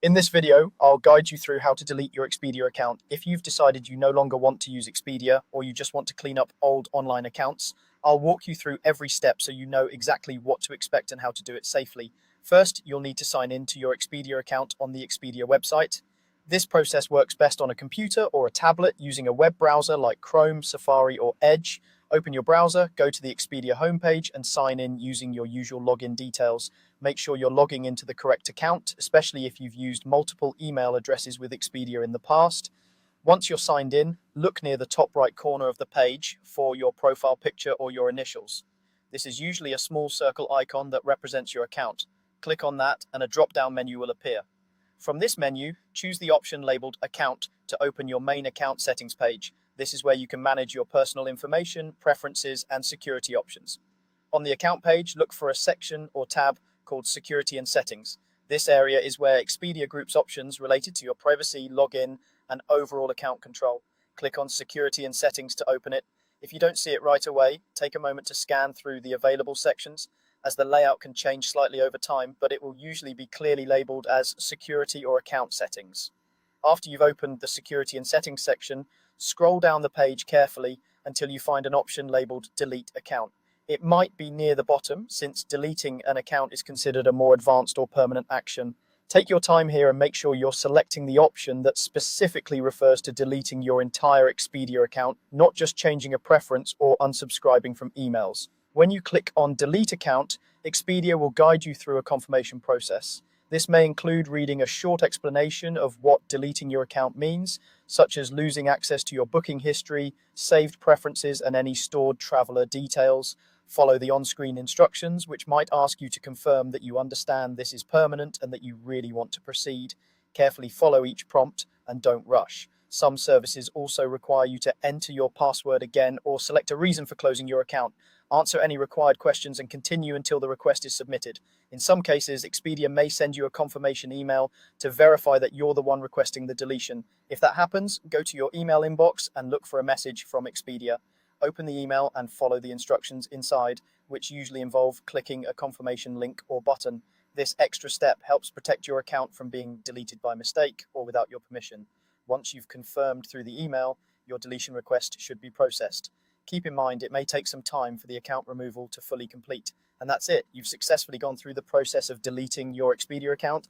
In this video, I'll guide you through how to delete your Expedia account. If you've decided you no longer want to use Expedia or you just want to clean up old online accounts, I'll walk you through every step so you know exactly what to expect and how to do it safely. First, you'll need to sign in to your Expedia account on the Expedia website. This process works best on a computer or a tablet using a web browser like Chrome, Safari, or Edge. Open your browser, go to the Expedia homepage, and sign in using your usual login details. Make sure you're logging into the correct account, especially if you've used multiple email addresses with Expedia in the past. Once you're signed in, look near the top right corner of the page for your profile picture or your initials. This is usually a small circle icon that represents your account. Click on that and a drop-down menu will appear. From this menu, choose the option labeled Account to open your main account settings page. This is where you can manage your personal information, preferences, and security options. On the account page, look for a section or tab called Security and Settings. This area is where Expedia groups options related to your privacy, login, and overall account control. Click on Security and Settings to open it. If you don't see it right away, take a moment to scan through the available sections, as the layout can change slightly over time, but it will usually be clearly labeled as Security or Account Settings. After you've opened the Security and Settings section, scroll down the page carefully until you find an option labeled Delete Account. It might be near the bottom, since deleting an account is considered a more advanced or permanent action. Take your time here and make sure you're selecting the option that specifically refers to deleting your entire Expedia account, not just changing a preference or unsubscribing from emails. When you click on Delete Account, Expedia will guide you through a confirmation process. This may include reading a short explanation of what deleting your account means, such as losing access to your booking history, saved preferences, and any stored traveler details. Follow the on-screen instructions, which might ask you to confirm that you understand this is permanent and that you really want to proceed. Carefully follow each prompt and don't rush. Some services also require you to enter your password again or select a reason for closing your account. Answer any required questions and continue until the request is submitted. In some cases, Expedia may send you a confirmation email to verify that you're the one requesting the deletion. If that happens, go to your email inbox and look for a message from Expedia. Open the email and follow the instructions inside, which usually involve clicking a confirmation link or button. This extra step helps protect your account from being deleted by mistake or without your permission. Once you've confirmed through the email, your deletion request should be processed. Keep in mind it may take some time for the account removal to fully complete. And that's it. You've successfully gone through the process of deleting your Expedia account.